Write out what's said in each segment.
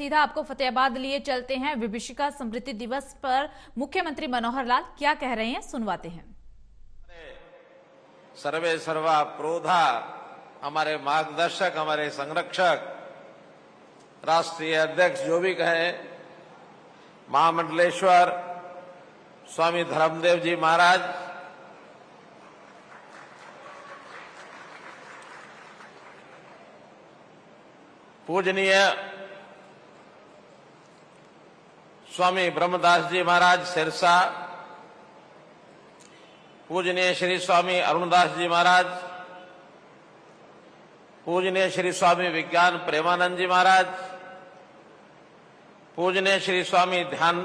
सीधा आपको फतेहाबाद लिए चलते हैं। विभीषिका स्मृति दिवस पर मुख्यमंत्री मनोहर लाल क्या कह रहे हैं, सुनवाते हैं। सर्वे सर्वा प्रोधा, हमारे मार्गदर्शक, हमारे संरक्षक, राष्ट्रीय अध्यक्ष जो भी कहे, महामंडलेश्वर स्वामी धर्मदेव जी महाराज, पूजनीय स्वामी ब्रह्मदास जी महाराज सिरसा, पूजनीय श्री स्वामी अरुणदास जी महाराज, पूजनीय श्री स्वामी विज्ञान प्रेमानंद जी महाराज, पूजनीय श्री स्वामी ध्यान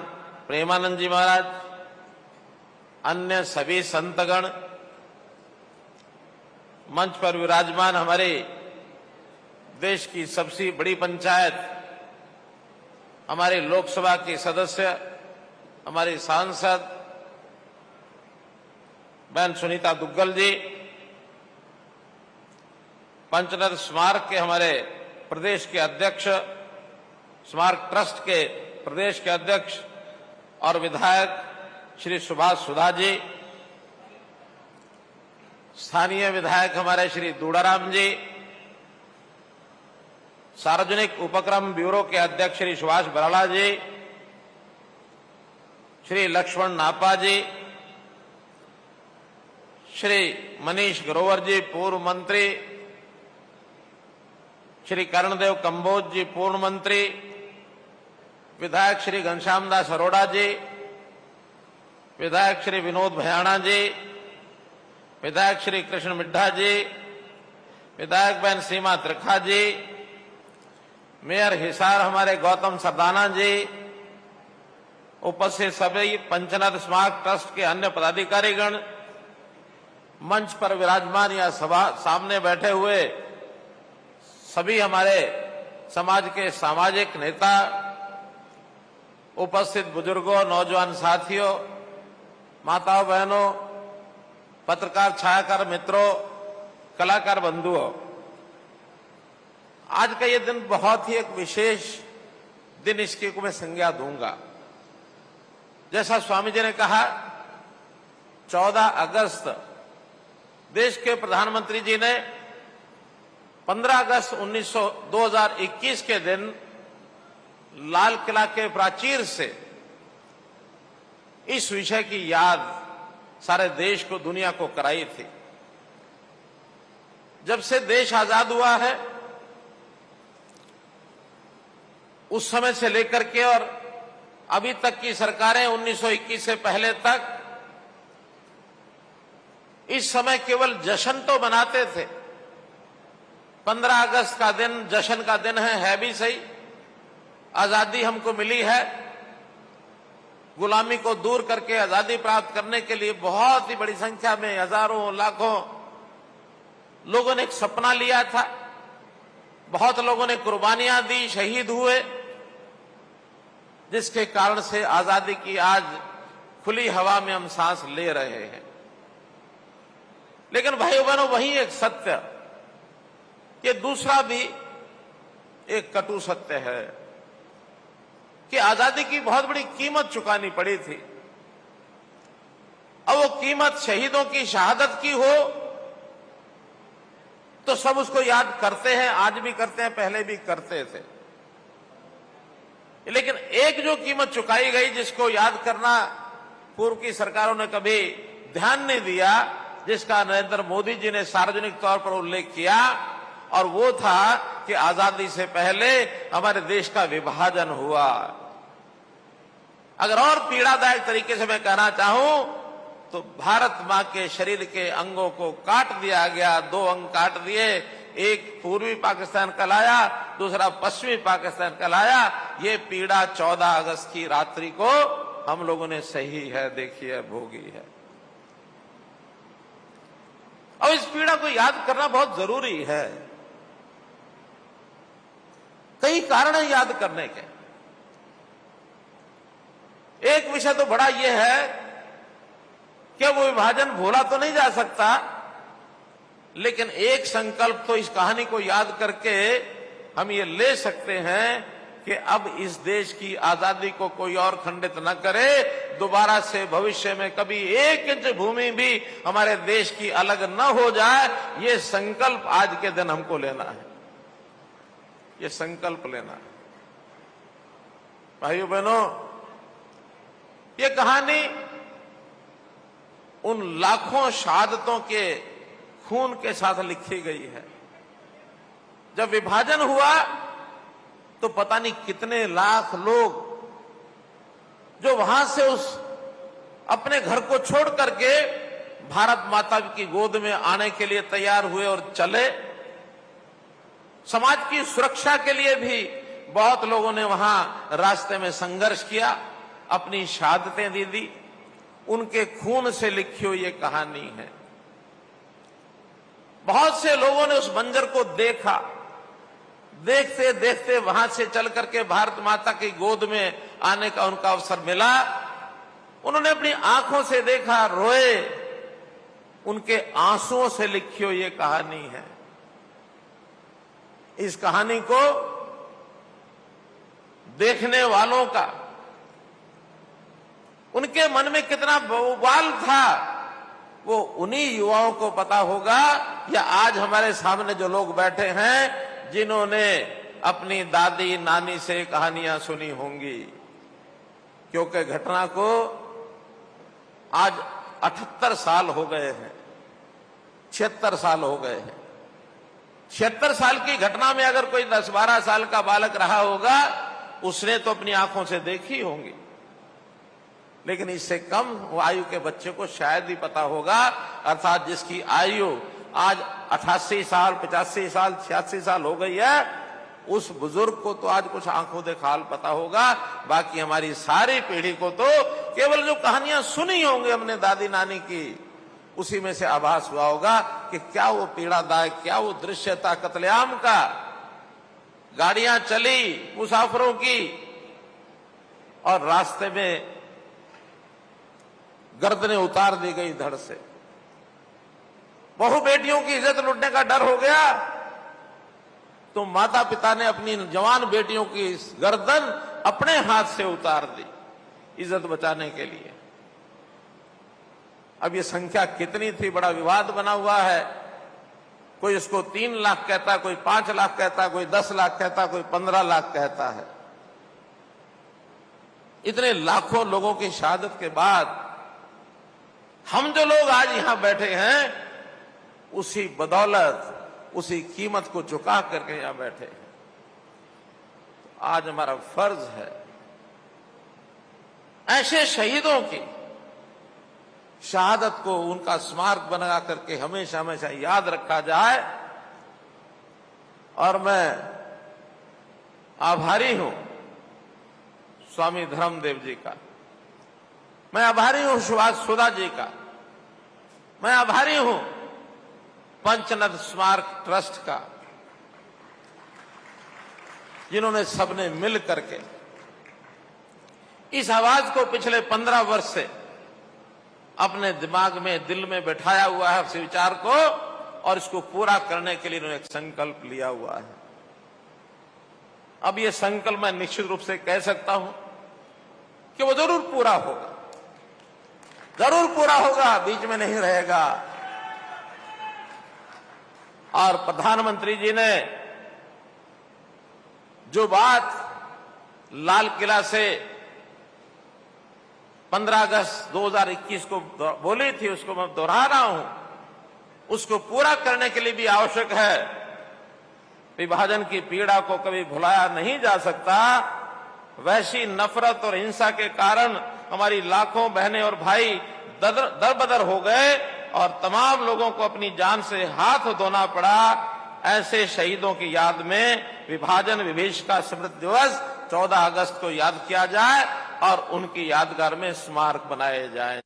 प्रेमानंद जी महाराज, अन्य सभी संतगण, मंच पर विराजमान हमारे देश की सबसे बड़ी पंचायत, हमारे लोकसभा के सदस्य, हमारे सांसद बहन सुनीता दुग्गल जी, पंचनद स्मारक के हमारे प्रदेश के अध्यक्ष, स्मारक ट्रस्ट के प्रदेश के अध्यक्ष और विधायक श्री सुभाष सुधा जी, स्थानीय विधायक हमारे श्री दूड़ाराम जी, सार्वजनिक उपक्रम ब्यूरो के अध्यक्ष श्री सुभाष बराला जी, श्री लक्ष्मण नापा जी, श्री मनीष ग्रोवर जी पूर्व मंत्री, श्री कर्णदेव कंबोज जी पूर्व मंत्री, विधायक श्री घनश्याम दास अरोड़ा जी, विधायक श्री विनोद भयाणा जी, विधायक श्री कृष्ण मिड्ढा जी, विधायक बहन सीमा त्रिखा जी, मेयर हिसार हमारे गौतम सरदाना जी, उपस्थित सभी पंचनद स्मारक ट्रस्ट के अन्य पदाधिकारीगण, मंच पर विराजमान या सभा सामने बैठे हुए सभी हमारे समाज के सामाजिक नेता, उपस्थित बुजुर्गों, नौजवान साथियों, माताओं बहनों, पत्रकार छायाकार मित्रों, कलाकार बंधुओं, आज का ये दिन बहुत ही एक विशेष दिन, इसकी को मैं संज्ञा दूंगा। जैसा स्वामी जी ने कहा, 14 अगस्त देश के प्रधानमंत्री जी ने 15 अगस्त 2021 के दिन लाल किला के प्राचीर से इस विषय की याद सारे देश को, दुनिया को कराई थी। जब से देश आजाद हुआ है, उस समय से लेकर के और अभी तक की सरकारें 1921 से पहले तक इस समय केवल जश्न तो मनाते थे। 15 अगस्त का दिन जश्न का दिन है भी सही। आजादी हमको मिली है, गुलामी को दूर करके आजादी प्राप्त करने के लिए बहुत ही बड़ी संख्या में, हजारों लाखों लोगों ने एक सपना लिया था। बहुत लोगों ने कुर्बानियां दी, शहीद हुए, जिसके कारण से आजादी की आज खुली हवा में हम सांस ले रहे हैं। लेकिन भाइयों बहनों, वही एक सत्य कि दूसरा भी एक कटु सत्य है कि आजादी की बहुत बड़ी कीमत चुकानी पड़ी थी। अब वो कीमत शहीदों की शहादत की हो तो सब उसको याद करते हैं, आज भी करते हैं, पहले भी करते थे। लेकिन एक जो कीमत चुकाई गई, जिसको याद करना पूर्व की सरकारों ने कभी ध्यान नहीं दिया, जिसका नरेंद्र मोदी जी ने सार्वजनिक तौर पर उल्लेख किया, और वो था कि आजादी से पहले हमारे देश का विभाजन हुआ। अगर और पीड़ादायक तरीके से मैं कहना चाहूं तो भारत मां के शरीर के अंगों को काट दिया गया। 2 अंग काट दिए, एक पूर्वी पाकिस्तान कहलाया, दूसरा पश्चिमी पाकिस्तान कहलाया। ये पीड़ा 14 अगस्त की रात्रि को हम लोगों ने सही है, देखी है, भोगी है। और इस पीड़ा को याद करना बहुत जरूरी है। कई कारण है याद करने के। एक विषय तो बड़ा यह है कि वो विभाजन भूला तो नहीं जा सकता, लेकिन एक संकल्प तो इस कहानी को याद करके हम ये ले सकते हैं कि अब इस देश की आजादी को कोई और खंडित न करे, दोबारा से भविष्य में कभी एक इंच भूमि भी हमारे देश की अलग न हो जाए, ये संकल्प आज के दिन हमको लेना है, ये संकल्प लेना है। भाइयों बहनों, ये कहानी उन लाखों शहादतों के खून के साथ लिखी गई है। जब विभाजन हुआ तो पता नहीं कितने लाख लोग जो वहां से उस अपने घर को छोड़ करके भारत माता की गोद में आने के लिए तैयार हुए और चले। समाज की सुरक्षा के लिए भी बहुत लोगों ने वहां रास्ते में संघर्ष किया, अपनी शहादतें दे दी। उनके खून से लिखी हुई ये कहानी है। बहुत से लोगों ने उस मंजर को देखा, देखते देखते वहां से चल करके भारत माता की गोद में आने का उनका अवसर मिला। उन्होंने अपनी आंखों से देखा, रोए। उनके आंसुओं से लिखी हुई ये कहानी है। इस कहानी को देखने वालों का, उनके मन में कितना उबाल था, वो उन्हीं युवाओं को पता होगा, या आज हमारे सामने जो लोग बैठे हैं जिन्होंने अपनी दादी नानी से कहानियां सुनी होंगी। क्योंकि घटना को आज 78 साल हो गए हैं, 76 साल हो गए हैं। 76 साल की घटना में अगर कोई 10-12 साल का बालक रहा होगा, उसने तो अपनी आंखों से देखी होंगी, लेकिन इससे कम आयु के बच्चे को शायद ही पता होगा। अर्थात जिसकी आयु आज 88 साल, 85 साल, 86 साल हो गई है, उस बुजुर्ग को तो आज कुछ आंखों देखा हाल पता होगा। बाकी हमारी सारी पीढ़ी को तो केवल जो कहानियां सुनी होंगी हमने दादी नानी की, उसी में से आभास हुआ होगा कि क्या वो पीड़ादायक, क्या वो दृश्य था कत्लेआम का। गाड़ियां चली मुसाफिरों की और रास्ते में गर्दनें उतार दी गई धड़ से। बहु बेटियों की इज्जत लुटने का डर हो गया तो माता पिता ने अपनी जवान बेटियों की गर्दन अपने हाथ से उतार दी इज्जत बचाने के लिए। अब ये संख्या कितनी थी, बड़ा विवाद बना हुआ है। कोई इसको 3 लाख कहता है, कोई 5 लाख कहता है, कोई 10 लाख कहता है, कोई 15 लाख कहता है। इतने लाखों लोगों की शहादत के बाद हम जो लोग आज यहां बैठे हैं, उसी बदौलत, उसी कीमत को चुका करके यहां बैठे हैं। आज हमारा फर्ज है ऐसे शहीदों की शहादत को, उनका स्मारक बना करके हमेशा हमेशा याद रखा जाए। और मैं आभारी हूं स्वामी धर्मदेव जी का, मैं आभारी हूं सुभाष सुधा जी का, मैं आभारी हूं पंचनद स्मारक ट्रस्ट का, जिन्होंने सबने मिल करके इस आवाज को पिछले 15 वर्ष से अपने दिमाग में, दिल में बैठाया हुआ है, इस विचार को, और इसको पूरा करने के लिए उन्होंने एक संकल्प लिया हुआ है। अब ये संकल्प मैं निश्चित रूप से कह सकता हूं कि वो जरूर पूरा होगा, जरूर पूरा होगा, बीच में नहीं रहेगा। और प्रधानमंत्री जी ने जो बात लाल किला से 15 अगस्त 2021 को बोली थी, उसको मैं दोहरा रहा हूं। उसको पूरा करने के लिए भी आवश्यक है, विभाजन की पीड़ा को कभी भुलाया नहीं जा सकता। वैसी नफरत और हिंसा के कारण हमारी लाखों बहनें और भाई दरबदर हो गए और तमाम लोगों को अपनी जान से हाथ धोना पड़ा। ऐसे शहीदों की याद में विभाजन विभीषिका स्मृति दिवस 14 अगस्त को याद किया जाए और उनकी यादगार में स्मारक बनाए जाएं।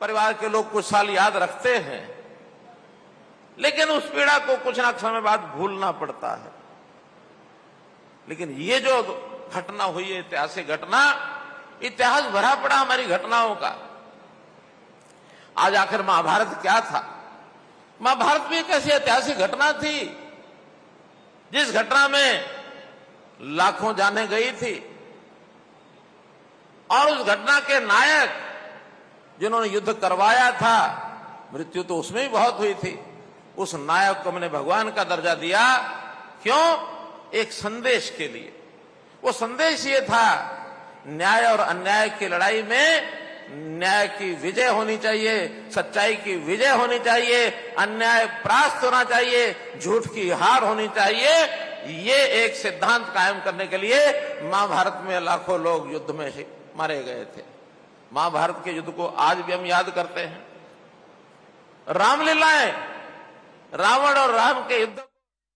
परिवार के लोग कुछ साल याद रखते हैं, लेकिन उस पीड़ा को कुछ ना समय बाद भूलना पड़ता है। लेकिन ये जो घटना हुई है, ऐतिहासिक घटना, इतिहास भरा पड़ा हमारी घटनाओं का। आज आखिर महाभारत क्या था? महाभारत भी एक ऐसी ऐतिहासिक घटना थी जिस घटना में लाखों जानें गई थी और उस घटना के नायक जिन्होंने युद्ध करवाया था, मृत्यु तो उसमें भी बहुत हुई थी, उस नायक को मैंने भगवान का दर्जा दिया। क्यों? एक संदेश के लिए। वो संदेश ये था, न्याय और अन्याय की लड़ाई में न्याय की विजय होनी चाहिए, सच्चाई की विजय होनी चाहिए, अन्याय परास्त होना चाहिए, झूठ की हार होनी चाहिए। ये एक सिद्धांत कायम करने के लिए महाभारत में लाखों लोग युद्ध में मारे गए थे। महाभारत के युद्ध को आज भी हम याद करते हैं। रामलीलाएं, रावण और राम के युद्ध